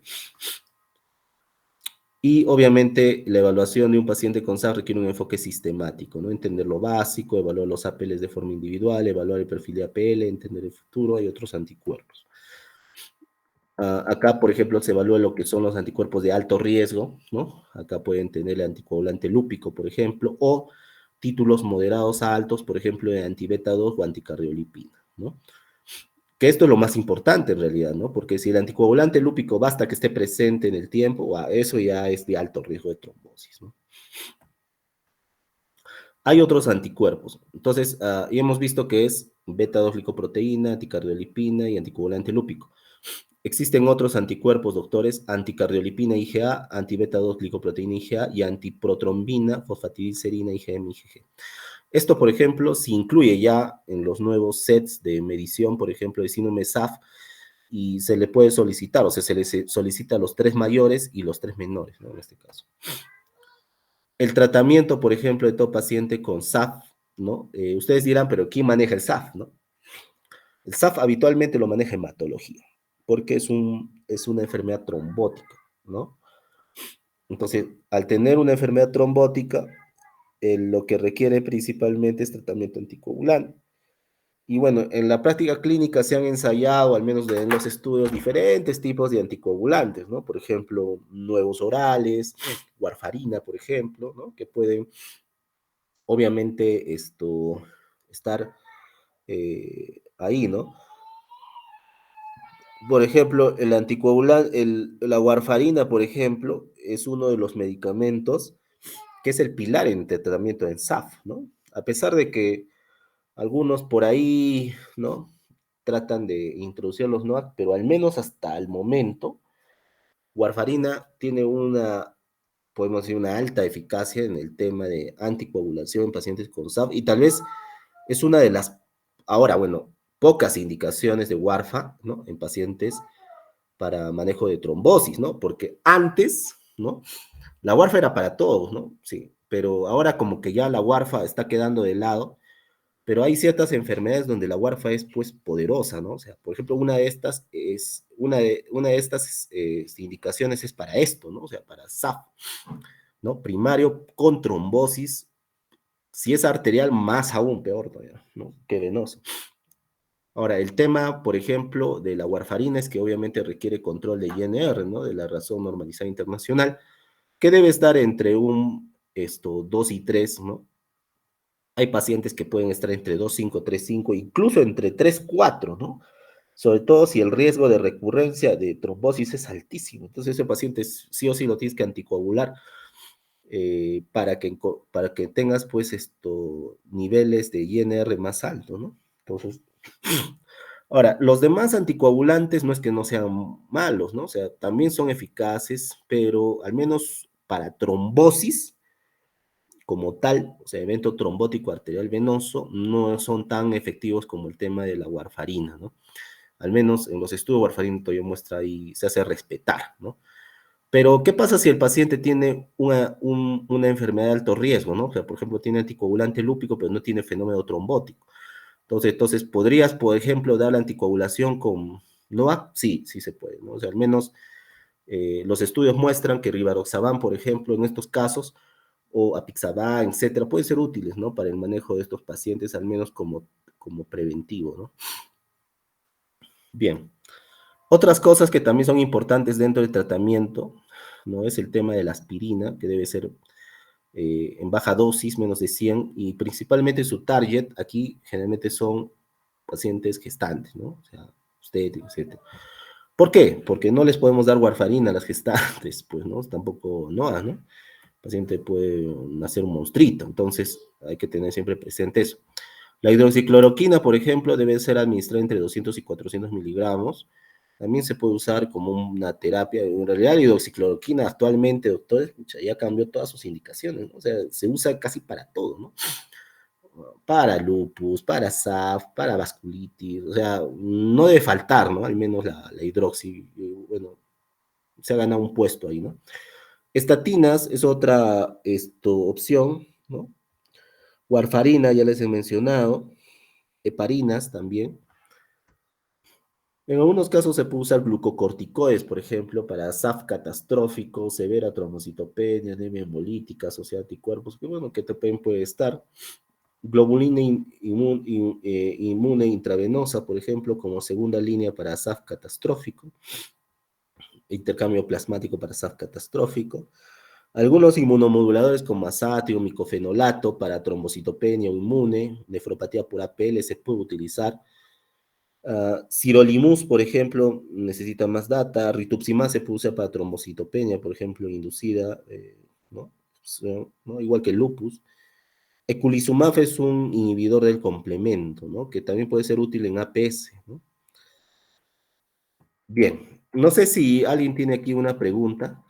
Y obviamente la evaluación de un paciente con SAF requiere un enfoque sistemático, ¿no? Entender lo básico, evaluar los APLs de forma individual, evaluar el perfil de APL, entender el futuro, hay otros anticuerpos. Acá, por ejemplo, se evalúa lo que son los anticuerpos de alto riesgo, ¿no? Acá pueden tener el anticoagulante lúpico, por ejemplo, o títulos moderados a altos, por ejemplo, de antibeta 2 o anticardiolipina, ¿no? Que esto es lo más importante en realidad, ¿no? Porque si el anticoagulante lúpico basta que esté presente en el tiempo, eso ya es de alto riesgo de trombosis, ¿no? Hay otros anticuerpos. Entonces, y hemos visto que es beta 2 glicoproteína, anticardiolipina y anticoagulante lúpico. Existen otros anticuerpos, doctores, anticardiolipina IgA, antibeta 2 glicoproteína IgA y antiprotrombina, fosfatidilcerina IgM-IgG. Esto, por ejemplo, se incluye ya en los nuevos sets de medición, por ejemplo, de síndrome SAF, y se le puede solicitar, o sea, se le solicita a los 3 mayores y los 3 menores, ¿no?, en este caso. El tratamiento, por ejemplo, de todo paciente con SAF, ¿no? Ustedes dirán, pero ¿quién maneja el SAF, no? El SAF habitualmente lo maneja hematología, porque es una enfermedad trombótica, ¿no? Entonces, al tener una enfermedad trombótica, lo que requiere principalmente es tratamiento anticoagulante. Y bueno, en la práctica clínica se han ensayado, al menos en los estudios, diferentes tipos de anticoagulantes, ¿no? Por ejemplo, nuevos orales, warfarina, por ejemplo, ¿no? Que pueden, obviamente, estar ahí, ¿no? Por ejemplo, el anticoagulante, la warfarina, por ejemplo, es uno de los medicamentos que es el pilar en el tratamiento en SAF, ¿no? A pesar de que algunos por ahí, ¿no?, tratan de introducir los NOAC, pero al menos hasta el momento, warfarina tiene podemos decir, una alta eficacia en el tema de anticoagulación en pacientes con SAF, y tal vez es una de las, ahora, bueno, pocas indicaciones de warfa, ¿no?, en pacientes para manejo de trombosis, ¿no? Porque antes, ¿no?, la warfa era para todos, ¿no? Sí, pero ahora como que ya la warfa está quedando de lado, pero hay ciertas enfermedades donde la warfa es, pues, poderosa, ¿no? O sea, por ejemplo, una de estas indicaciones es para esto, ¿no? O sea, para SAF, ¿no? Primario con trombosis, si es arterial, más aún peor todavía, ¿no?, que venoso. Ahora, el tema, por ejemplo, de la warfarina es que obviamente requiere control de INR, ¿no?, de la razón normalizada internacional, que debe estar entre un 2 y 3, ¿no? Hay pacientes que pueden estar entre 2,5, 3,5, incluso entre 3,4, ¿no? Sobre todo si el riesgo de recurrencia de trombosis es altísimo. Entonces ese paciente sí o sí lo tienes que anticoagular para que tengas pues niveles de INR más altos, ¿no? Entonces, ahora, los demás anticoagulantes no es que no sean malos, ¿no? O sea, también son eficaces, pero al menos para trombosis como tal, o sea, evento trombótico arterial venoso, no son tan efectivos como el tema de la warfarina, ¿no? Al menos en los estudios warfarina todavía muestra ahí, se hace respetar, ¿no? Pero, ¿qué pasa si el paciente tiene una enfermedad de alto riesgo, ¿no? O sea, por ejemplo, tiene anticoagulante lúpico, pero no tiene fenómeno trombótico. Entonces, ¿podrías, por ejemplo, dar la anticoagulación con NOAC? Sí, sí se puede, ¿no? O sea, al menos los estudios muestran que rivaroxaban, por ejemplo, en estos casos, o apixaban, etcétera, pueden ser útiles, ¿no? Para el manejo de estos pacientes, al menos como preventivo, ¿no? Bien. Otras cosas que también son importantes dentro del tratamiento, ¿no? Es el tema de la aspirina, que debe ser en baja dosis, menos de 100, y principalmente su target aquí generalmente son pacientes gestantes, ¿no? O sea, obstétricos, etc. ¿Por qué? Porque no les podemos dar warfarina a las gestantes, pues, ¿no? Tampoco NOA, ¿no? El paciente puede nacer un monstruito, entonces hay que tener siempre presente eso. La hidroxicloroquina, por ejemplo, debe ser administrada entre 200 y 400 miligramos. También se puede usar como una terapia. En realidad, la hidroxicloroquina actualmente, doctores, ya cambió todas sus indicaciones, ¿no? O sea, se usa casi para todo, ¿no? Para lupus, para SAF, para vasculitis, o sea, no debe faltar, ¿no? Al menos la hidroxi, bueno, se ha ganado un puesto ahí, ¿no? Estatinas es otra opción, ¿no? Warfarina, ya les he mencionado, heparinas también. En algunos casos se puede usar glucocorticoides, por ejemplo, para SAF catastrófico, severa trombocitopenia, anemia hemolítica, asociada a anticuerpos, que bueno, que también puede estar. Globulina inmune intravenosa, por ejemplo, como segunda línea para SAF catastrófico. Intercambio plasmático para SAF catastrófico. Algunos inmunomoduladores como asatio, micofenolato para trombocitopenia o inmune, nefropatía por APL se puede utilizar. Sirolimus, por ejemplo, necesita más data. Rituximab se puede usar para trombocitopenia, por ejemplo, inducida, ¿no? ¿no? Igual que el lupus. Eculizumab es un inhibidor del complemento, ¿no? Que también puede ser útil en APS, ¿no? Bien, no sé si alguien tiene aquí una pregunta.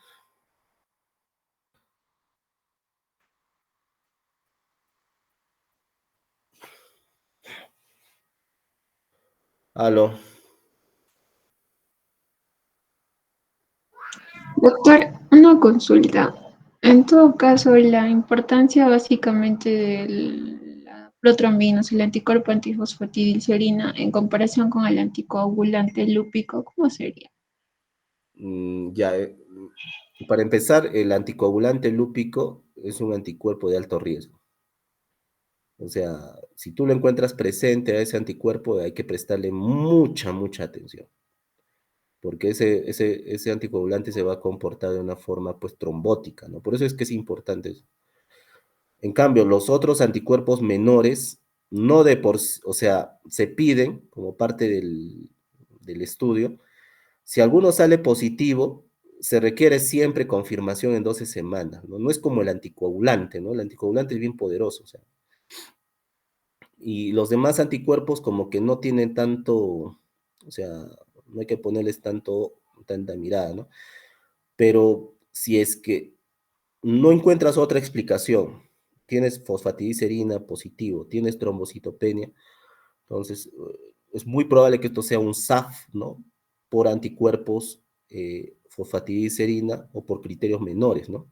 Aló. Doctor, una consulta. En todo caso, la importancia básicamente de la protrombina, el anticuerpo antifosfatidilcerina, en comparación con el anticoagulante lúpico, ¿cómo sería? Ya, para empezar, el anticoagulante lúpico es un anticuerpo de alto riesgo. O sea, si tú lo encuentras presente a ese anticuerpo, hay que prestarle mucha, mucha atención, porque ese anticoagulante se va a comportar de una forma, pues, trombótica, ¿no? Por eso es que es importante eso. En cambio, los otros anticuerpos menores, no de por, o sea, se piden como parte del estudio. Si alguno sale positivo, se requiere siempre confirmación en 12 semanas, ¿no? No es como el anticoagulante, ¿no? El anticoagulante es bien poderoso, o sea, y los demás anticuerpos como que no tienen tanto, o sea, no hay que ponerles tanta mirada, ¿no? Pero si es que no encuentras otra explicación, tienes fosfatidilcerina positivo, tienes trombocitopenia, entonces es muy probable que esto sea un SAF, ¿no? Por anticuerpos fosfatidilcerina o por criterios menores, ¿no?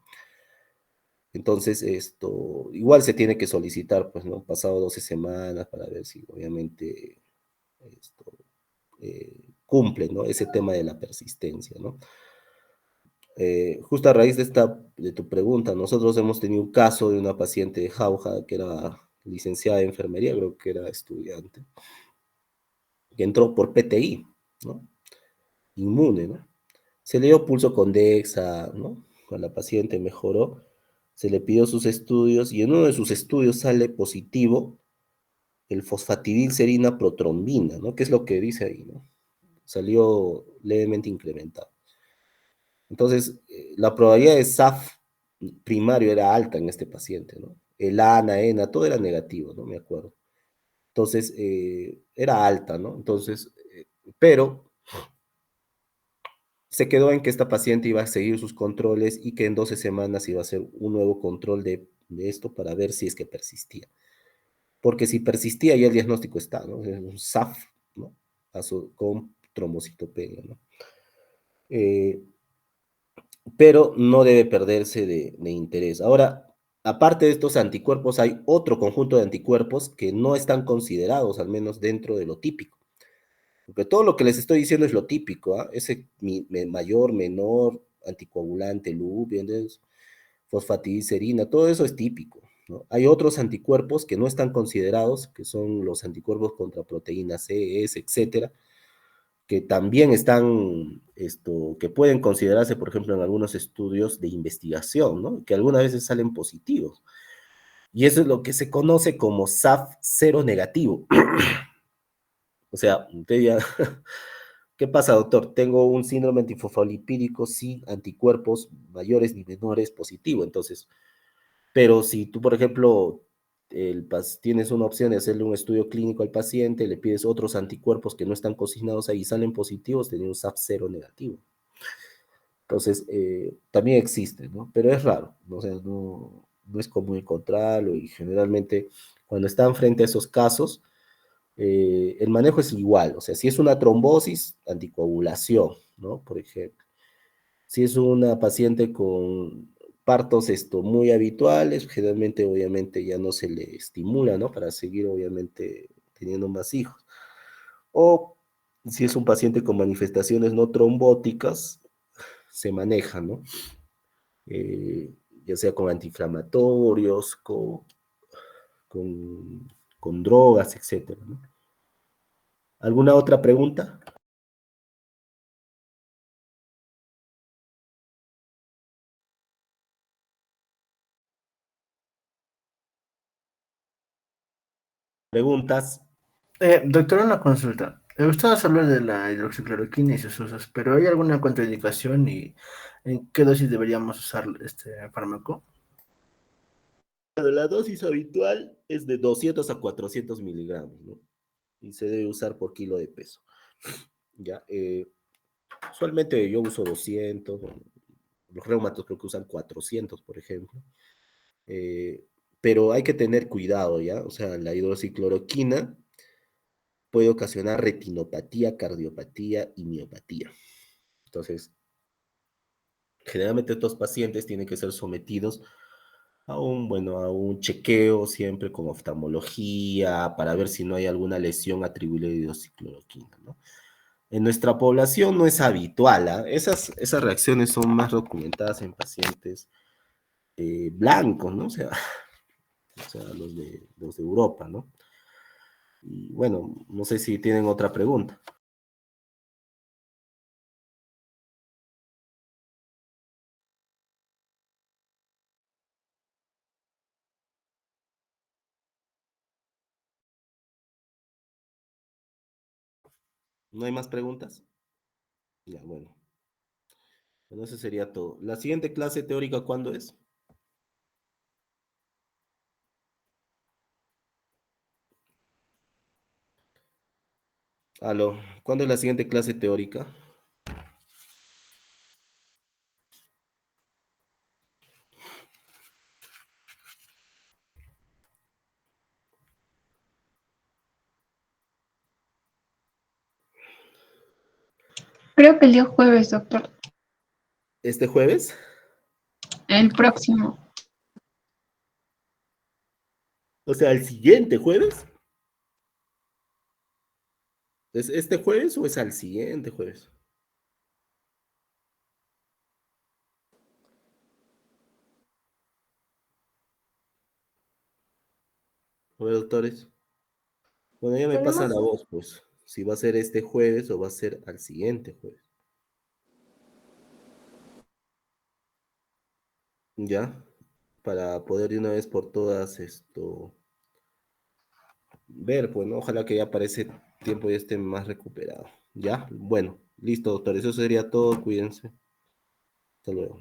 Entonces, igual se tiene que solicitar, pues, ¿no? Pasado 12 semanas para ver si obviamente esto cumple, ¿no? Ese tema de la persistencia, ¿no? Justo a raíz de tu pregunta, nosotros hemos tenido un caso de una paciente de Jauja que era licenciada en enfermería, creo que era estudiante, que entró por PTI, ¿no? Inmune, ¿no? Se le dio pulso con Dexa, ¿no? Con la paciente mejoró, se le pidió sus estudios y en uno de sus estudios sale positivo el fosfatidilcerina protrombina, ¿no? ¿Qué es lo que dice ahí, ¿no? Salió levemente incrementado. Entonces, la probabilidad de SAF primario era alta en este paciente, ¿no? El ANA, ENA, todo era negativo, ¿no? Me acuerdo. Entonces, era alta, ¿no? Entonces, pero se quedó en que esta paciente iba a seguir sus controles y que en 12 semanas iba a hacer un nuevo control de esto para ver si es que persistía. Porque si persistía ya el diagnóstico está, ¿no? Es un SAF, ¿no? Con trombocitopenia, ¿no? Eh, pero no debe perderse de interés. Ahora, aparte de estos anticuerpos, hay otro conjunto de anticuerpos que no están considerados, al menos dentro de lo típico. Porque todo lo que les estoy diciendo es lo típico, ¿ah? Ese mayor, menor, anticoagulante, LUB, fosfatidilcerina, todo eso es típico, ¿no? Hay otros anticuerpos que no están considerados, que son los anticuerpos contra proteína C, S, etcétera, que también están, que pueden considerarse, por ejemplo, en algunos estudios de investigación, ¿no? Que algunas veces salen positivos. Y eso es lo que se conoce como SAF cero negativo. O sea, usted ya, ¿qué pasa, doctor? Tengo un síndrome antifosfolipídico sin anticuerpos mayores ni menores positivo. Entonces, pero si tú, por ejemplo, tienes una opción de hacerle un estudio clínico al paciente, le pides otros anticuerpos que no están consignados ahí y salen positivos, tenés un SAF cero negativo. Entonces, también existe, ¿no? Pero es raro, ¿no? O sea, no es común encontrarlo y generalmente cuando están frente a esos casos, el manejo es igual, o sea, si es una trombosis, anticoagulación, ¿no? Por ejemplo. Si es una paciente con partos muy habituales, generalmente obviamente ya no se le estimula, ¿no? Para seguir obviamente teniendo más hijos. O si es un paciente con manifestaciones no trombóticas, se maneja, ¿no? Eh, ya sea con antiinflamatorios, con drogas, etcétera, ¿no? ¿Alguna otra pregunta? ¿Preguntas? Doctor, una consulta. Me gustaba hablar de la hidroxicloroquina y sus usos, pero ¿hay alguna contraindicación y en qué dosis deberíamos usar este fármaco? Bueno, la dosis habitual es de 200 a 400 miligramos, ¿no? Y se debe usar por kilo de peso. ¿Ya? Usualmente yo uso 200, los reumatos creo que usan 400, por ejemplo. Eh, pero hay que tener cuidado, ¿ya? O sea, la hidroxicloroquina puede ocasionar retinopatía, cardiopatía y miopatía. Entonces, generalmente estos pacientes tienen que ser sometidos a un chequeo siempre con oftalmología para ver si no hay alguna lesión atribuible a hidroxicloroquina, ¿no? En nuestra población no es habitual, ¿ah? Esas reacciones son más documentadas en pacientes blancos, ¿no? O sea los de Europa, ¿no? Y bueno, no sé si tienen otra pregunta. ¿No hay más preguntas? Ya, bueno. Bueno, eso sería todo. ¿La siguiente clase teórica cuándo es? Aló, ¿cuándo es la siguiente clase teórica? Creo que el día jueves, doctor. ¿Este jueves? El próximo. O sea, ¿el siguiente jueves? ¿Es este jueves o es al siguiente jueves? A ver, doctores. Bueno, ya me pasa Tenemos, la voz, pues. Si va a ser este jueves o va a ser al siguiente jueves. ¿Ya? para poder de una vez por todas ver, pues, ¿no? Ojalá que ya para ese tiempo ya esté más recuperado. ¿Ya? Bueno, listo, doctor. Eso sería todo. Cuídense. Hasta luego.